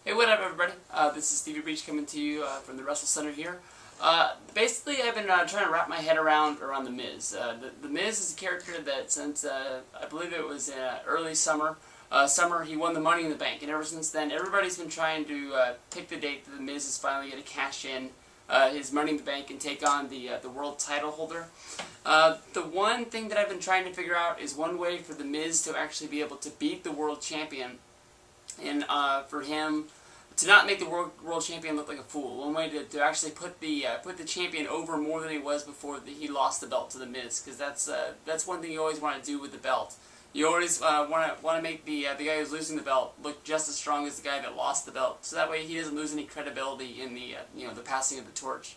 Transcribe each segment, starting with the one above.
Hey, what up, everybody? This is Stevie Breach coming to you from the Wrestle Center here. Basically, I've been trying to wrap my head around The Miz. The Miz is a character that since, I believe it was early summer, he won the Money in the Bank. And ever since then, everybody's been trying to pick the date that The Miz is finally going to cash in his Money in the Bank and take on the world title holder. The one thing that I've been trying to figure out is one way for The Miz to actually be able to beat the world champion, and for him to not make the world champion look like a fool. One way to actually put the champion over more than he was before he lost the belt to The Miz, because that's one thing you always want to do with the belt. You always want to make the guy who's losing the belt look just as strong as the guy that lost the belt, so that way he doesn't lose any credibility in the the passing of the torch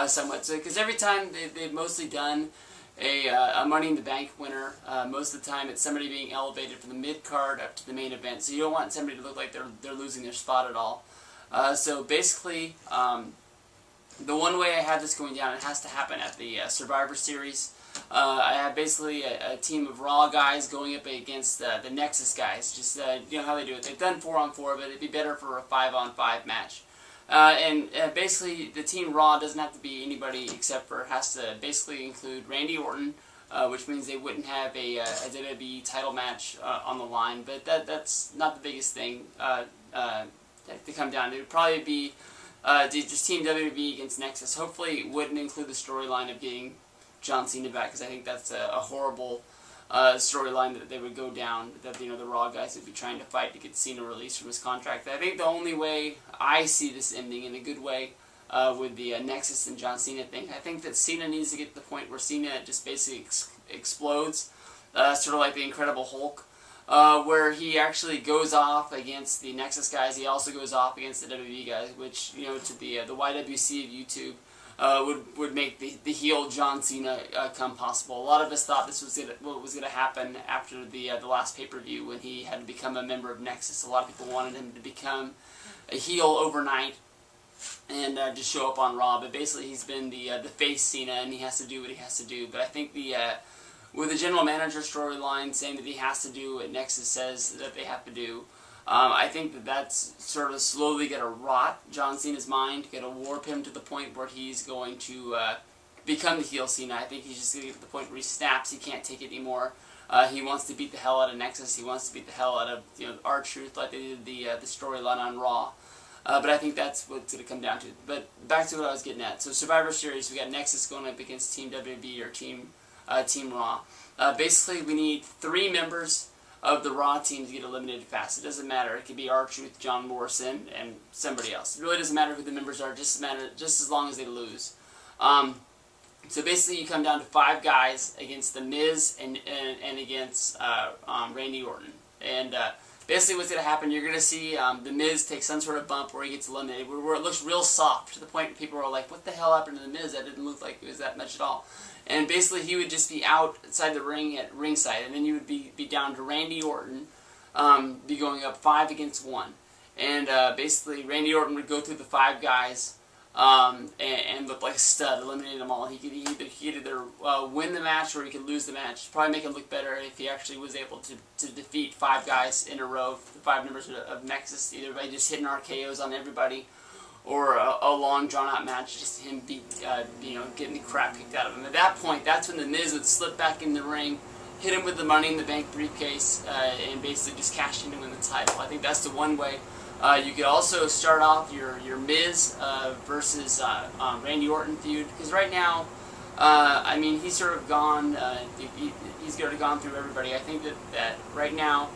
somewhat. So because every time they've mostly done a Money in the Bank winner, most of the time it's somebody being elevated from the mid card up to the main event. So you don't want somebody to look like they're losing their spot at all. So basically, the one way I have this going down, it has to happen at the Survivor Series. I have basically a team of Raw guys going up against the Nexus guys. Just you know how they do it. They've done 4-on-4, but it'd be better for a 5-on-5 match. And basically, the team Raw doesn't have to be anybody except for, has to basically include Randy Orton, which means they wouldn't have a WWE title match on the line. But that's not the biggest thing to come down to. It would probably be just Team WWE against Nexus. Hopefully, it wouldn't include the storyline of getting John Cena back, because I think that's a horrible storyline that they would go down, that the Raw guys would be trying to fight to get Cena released from his contract. I think the only way I see this ending in a good way with the Nexus and John Cena thing, I think that Cena needs to get to the point where Cena just basically explodes, sort of like the Incredible Hulk, where he actually goes off against the Nexus guys. He also goes off against the WWE guys, which to the YWC of YouTube would make the heel John Cena come possible. A lot of us thought this was what was going to happen after the last pay-per-view when he had to become a member of Nexus. A lot of people wanted him to become a heel overnight and just show up on Raw. But basically, he's been the face Cena, and he has to do what he has to do. But I think with the general manager storyline saying that he has to do what Nexus says that they have to do, I think that's sort of slowly going to rot John Cena's mind, going to warp him to the point where he's going to become the heel Cena. I think he's just going to get to the point where he snaps, he can't take it anymore. He wants to beat the hell out of Nexus, he wants to beat the hell out of R-Truth, like they did the storyline on Raw. But I think that's what it's going to come down to. But back to what I was getting at. So Survivor Series, we got Nexus going up against Team WWE or Team Raw. Basically, we need 3 members of the Raw team to get eliminated fast. It doesn't matter. It could be R-Truth, John Morrison, and somebody else. It really doesn't matter who the members are, just as long as they lose. So basically, you come down to 5 guys against The Miz and against Randy Orton. And basically, what's going to happen, you're going to see The Miz take some sort of bump where he gets eliminated, where it looks real soft, to the point where people are like, what the hell happened to The Miz? That didn't look like it was that much at all. And basically, he would just be outside the ring at ringside, and then you would be down to Randy Orton, be going up 5 against 1. And basically, Randy Orton would go through the 5 guys and look like a stud, eliminate them all. He could either win the match or he could lose the match. Probably make him look better if he actually was able to defeat 5 guys in a row, the 5 members of Nexus, either by just hitting RKOs on everybody, or a long, drawn-out match, just him getting the crap kicked out of him. At that point, that's when The Miz would slip back in the ring, hit him with the Money in the Bank briefcase, and basically just cash in to win the title. I think that's the one way. You could also start off your Miz versus Randy Orton feud, because right now, I mean, he's sort of gone. He's sort of gone through everybody. I think that right now,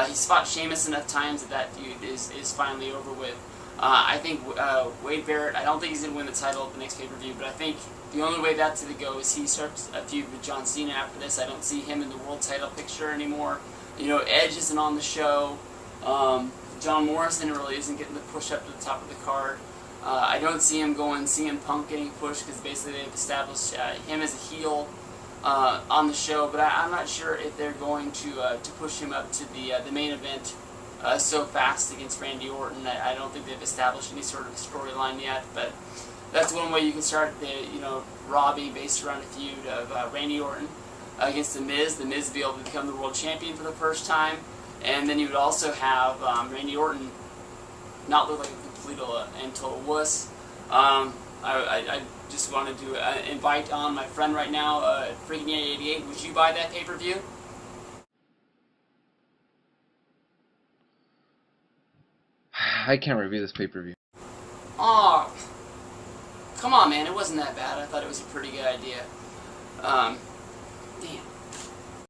he's fought Sheamus enough times that feud is finally over with. I think Wade Barrett, I don't think he's going to win the title at the next pay-per-view, but I think the only way that's going to go is he starts a feud with John Cena after this. I don't see him in the world title picture anymore. Edge isn't on the show. John Morrison really isn't getting the push up to the top of the card. I don't see him going CM Punk getting pushed, because basically they've established him as a heel on the show, but I'm not sure if they're going to push him up to the main event so fast against Randy Orton. I don't think they've established any sort of storyline yet, but that's one way you can start Raw being based around a feud of Randy Orton against The Miz. The Miz will be able to become the world champion for the first time, and then you would also have Randy Orton not look like a complete and total wuss. I just wanted to invite on my friend right now, Freaking 88. Would you buy that pay-per-view? I can't review this pay-per-view. Aw, come on, man. It wasn't that bad. I thought it was a pretty good idea. Damn.